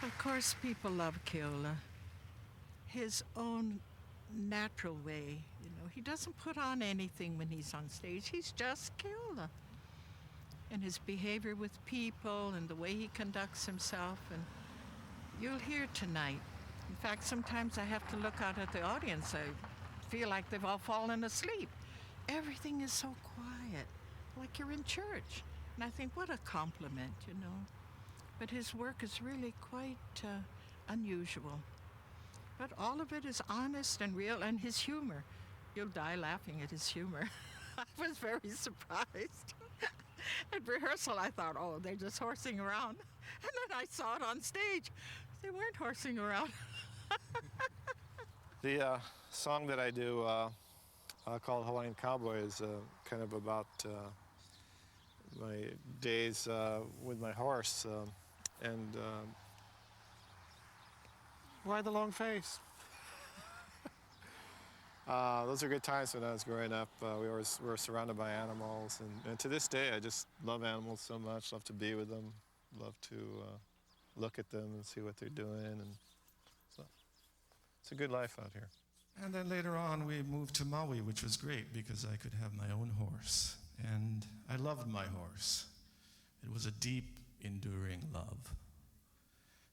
Of course, people love Keola. His own natural way, he doesn't put on anything when he's on stage. He's just Keola. And his behavior with people and the way he conducts himself, and you'll hear tonight. In fact, sometimes I have to look out at the audience. I feel like they've all fallen asleep. Everything is so quiet, like you're in church. And I think, what a compliment, But his work is really quite unusual. But all of it is honest and real, and his humor. You'll die laughing at his humor. I was very surprised. At rehearsal, I thought, oh, they're just horsing around. And then I saw it on stage. They weren't horsing around. The song that I do called Hawaiian Cowboy is kind of about my days with my horse. And why the long face? Those are good times when I was growing up. We were surrounded by animals, and to this day, I just love animals so much. Love to be with them. Love to look at them and see what they're doing, and so it's a good life out here. And then later on, we moved to Maui, which was great because I could have my own horse, and I loved my horse. It was a deep, enduring love.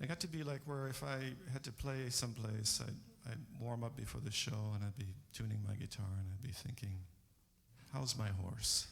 It got to be like where if I had to play someplace, I'd warm up before the show and I'd be tuning my guitar and I'd be thinking, how's my horse?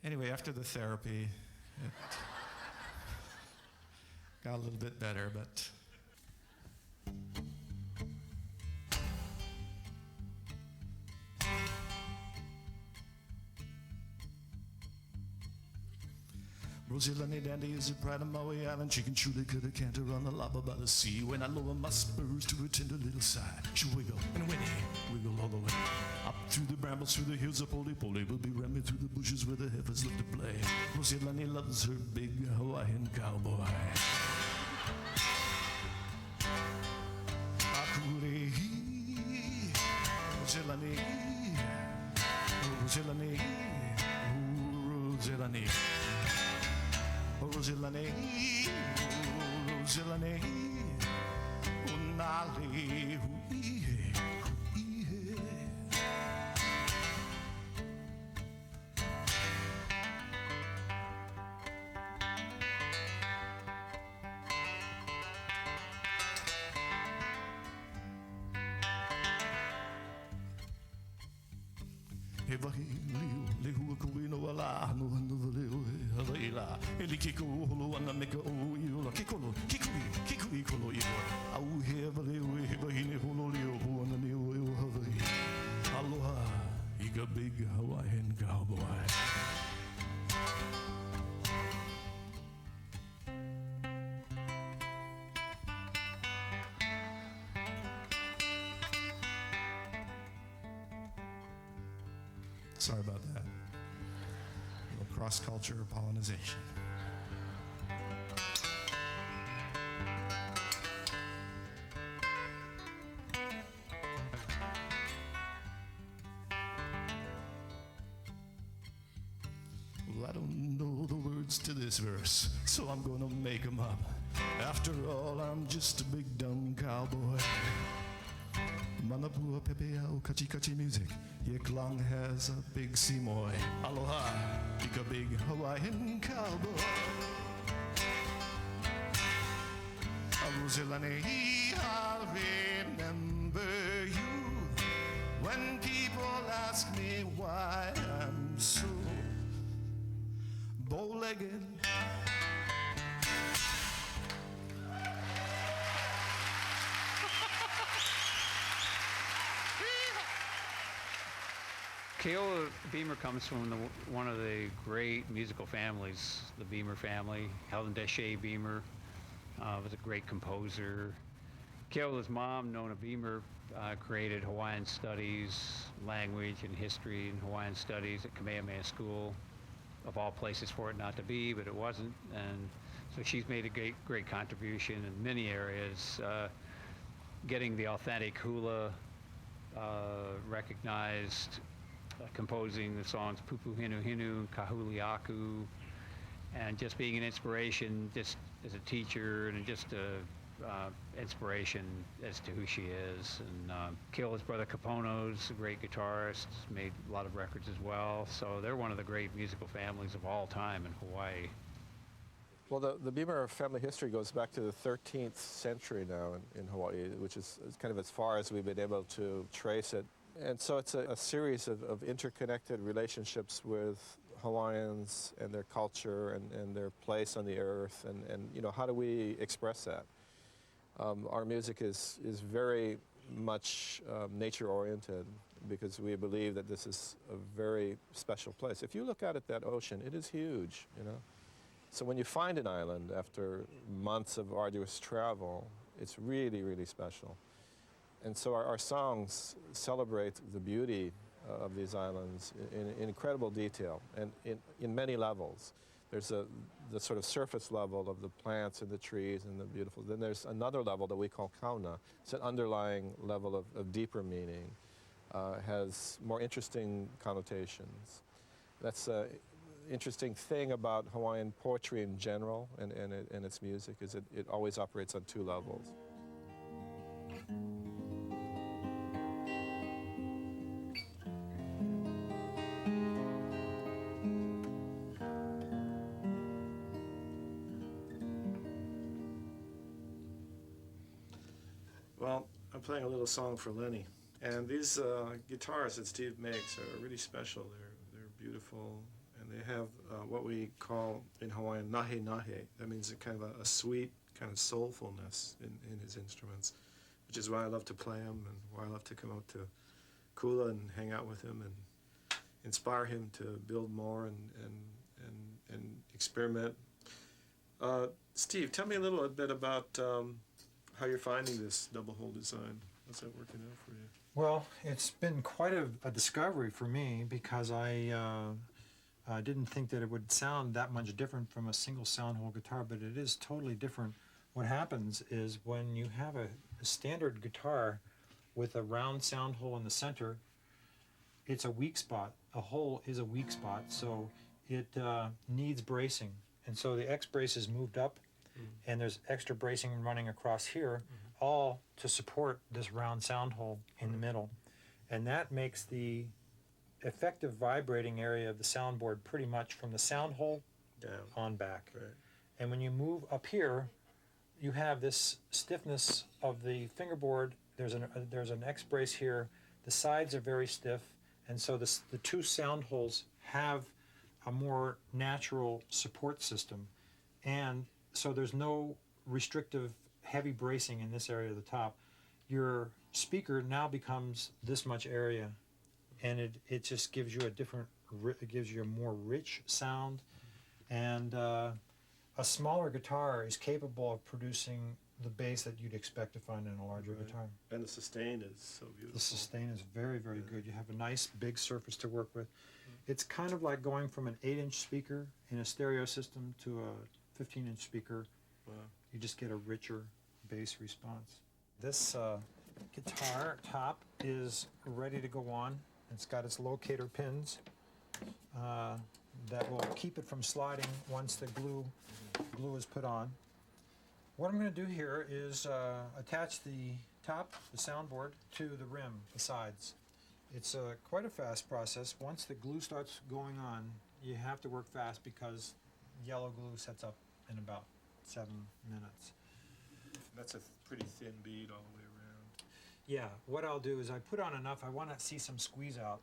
Anyway, after the therapy, it got a little bit better, but Moanalani Dandy is the pride of Maui Island. She can truly cut a canter on the lava by the sea. When I lower my spurs to her tender little side, she wiggle and whinny, wiggle all the way. Up through the brambles, through the hills of Poli-Poli, will be Remi through the bushes where the heifers live to play. Moanalani loves her big Hawaiian cowboy. Akuri, Moanalani, Moanalani, Moanalani. Moanalani, Moanalani, Unali, Huihe, Huihe. He wahi liu, le hua kui no ala, no hana valeo he Hawaii. Eli kiko holo ana meka o iola, kikolo, kikui kolo iola. Au he valeo he wahi ne holo leo, huana ne o eo Hawaii. Aloha, ika big Hawaiian cowboy. Sorry about that. A little cross-culture pollination. Well, I don't know the words to this verse, so I'm gonna make them up. After all, I'm just a big dumb cowboy. Manapua pepe au kachi kachi music. Yeklang has a big Simoy. Aloha, ika big Hawaiian cowboy. Moanalani, I'll remember you when people ask me why I'm so bow-legged. Keola Beamer comes from one of the great musical families, the Beamer family. Helen Deshay Beamer was a great composer. Keola's mom, Nona Beamer, created Hawaiian studies, language and history in Hawaiian studies at Kamehameha School. Of all places for it not to be, but it wasn't. And so she's made a great contribution in many areas, getting the authentic hula recognized, composing the songs Pupu Hinu Hinu, Kahuliaku, and just being an inspiration, just as a teacher and just a inspiration as to who she is. And Keola's brother Kapono's a great guitarist, made a lot of records as well. So they're one of the great musical families of all time in Hawaii. Well, the Beamer family history goes back to the 13th century now in Hawaii, which is kind of as far as we've been able to trace it. And so it's a series of interconnected relationships with Hawaiians and their culture and their place on the earth, and you know, how do we express that? Our music is very much nature-oriented because we believe that this is a very special place. If you look out at that ocean, it is huge, you know. So when you find an island after months of arduous travel, it's really, really special. And so our songs celebrate the beauty of these islands in incredible detail and in many levels. There's the sort of surface level of the plants and the trees and the beautiful. Then there's another level that we call kauna. It's an underlying level of deeper meaning, has more interesting connotations. That's an interesting thing about Hawaiian poetry in general and its music is it always operates on two levels. Well, I'm playing a little song for Lenny. And these guitars that Steve makes are really special. They're beautiful. And they have what we call in Hawaiian nahe nahe. That means a kind of a sweet kind of soulfulness in his instruments, which is why I love to play them and why I love to come out to Kula and hang out with him and inspire him to build more and experiment. Steve, tell me a little bit about how you're finding this double hole design. How's that working out for you? Well, it's been quite a discovery for me because I didn't think that it would sound that much different from a single sound hole guitar, but it is totally different. What happens is when you have a standard guitar with a round sound hole in the center, it's a weak spot. A hole is a weak spot, so it needs bracing. And so the X brace is moved up, and there's extra bracing running across here, all to support this round sound hole in the middle. And that makes the effective vibrating area of the soundboard pretty much from the sound hole down on back. Right. And when you move up here, you have this stiffness of the fingerboard. There's an X brace here. The sides are very stiff, and so the two sound holes have a more natural support system, and so there's no restrictive heavy bracing in this area of the top. Your speaker now becomes this much area, and it just gives you it gives you a more rich sound, and a smaller guitar is capable of producing the bass that you'd expect to find in a larger guitar. And the sustain is so beautiful. The sustain is very, very good. You have a nice big surface to work with. It's kind of like going from an 8-inch speaker in a stereo system to a 15-inch speaker. Wow. You just get a richer bass response. This guitar top is ready to go on. It's got its locator pins that will keep it from sliding once the glue is put on. What I'm going to do here is attach the top, the soundboard, to the rim, the sides. It's quite a fast process. Once the glue starts going on, you have to work fast because yellow glue sets up in about 7 minutes. That's a pretty thin bead all the way around. Yeah, what I'll do is I put on enough. I want to see some squeeze out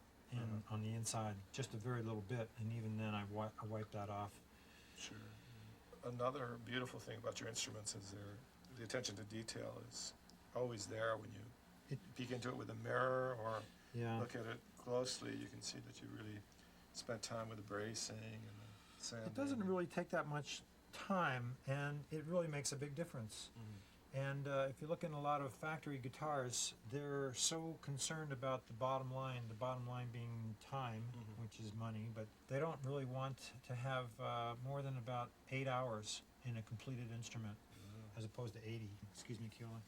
on the inside, just a very little bit, and even then I wipe that off. Sure. Another beautiful thing about your instruments is the attention to detail is always there when you peek into it with a mirror or look at it closely. You can see that you really spent time with the bracing and the sanding. It doesn't really take that much time, and it really makes a big difference. And if you look in a lot of factory guitars, they're so concerned about the bottom line being time, which is money, but they don't really want to have more than about 8 hours in a completed instrument, as opposed to 80. Excuse me, Keola.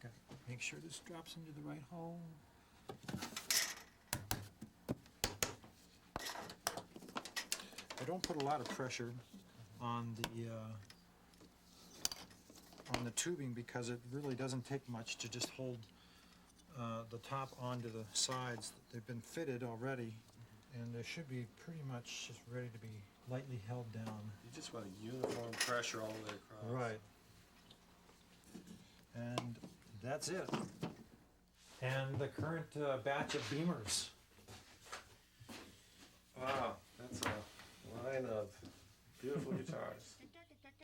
Got to make sure this drops into the right hole. I don't put a lot of pressure on the the tubing because it really doesn't take much to just hold the top onto the sides. They've been fitted already, and they should be pretty much just ready to be lightly held down. You just want a uniform pressure all the way across. Right. And that's it. And the current batch of Beamers. Wow, that's a line of beautiful guitars.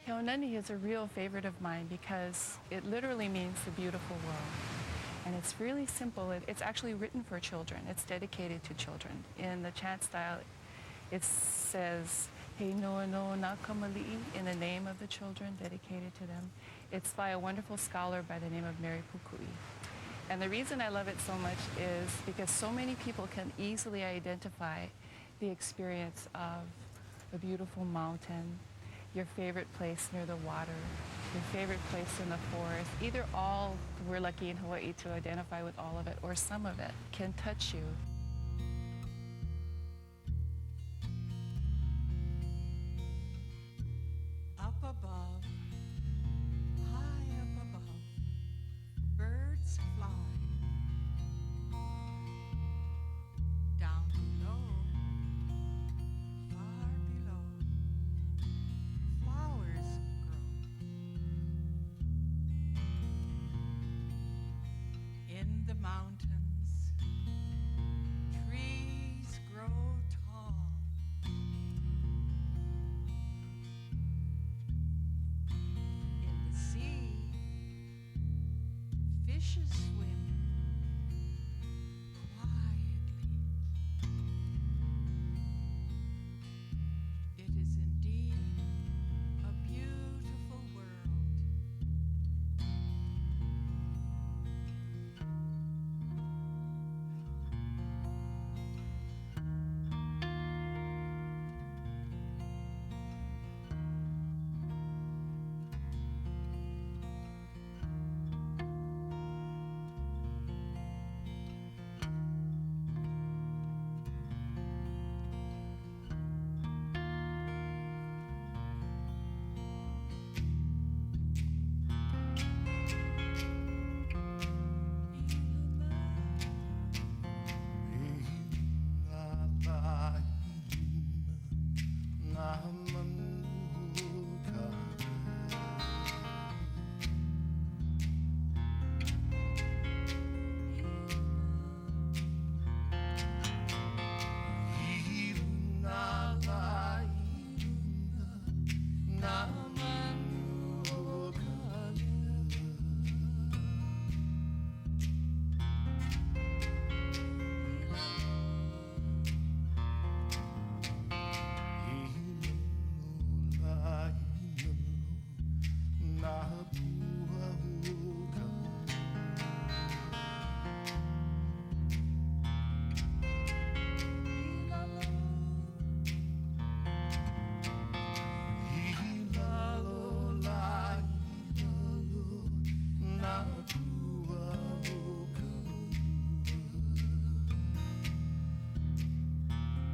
Moanalani is a real favorite of mine because it literally means the beautiful world. And it's really simple. It's actually written for children. It's dedicated to children. In the chant style, it says, He Noa no Nakamali'i, in the name of the children, dedicated to them. It's by a wonderful scholar by the name of Mary Pukui. And the reason I love it so much is because so many people can easily identify the experience of a beautiful mountain, your favorite place near the water, your favorite place in the forest. Either all, we're lucky in Hawaii to identify with all of it, or some of it can touch you. Up above, high up above, birds fly. Down below, far below, flowers grow. In the mountains, trees grow tall. In the sea, fishes swim.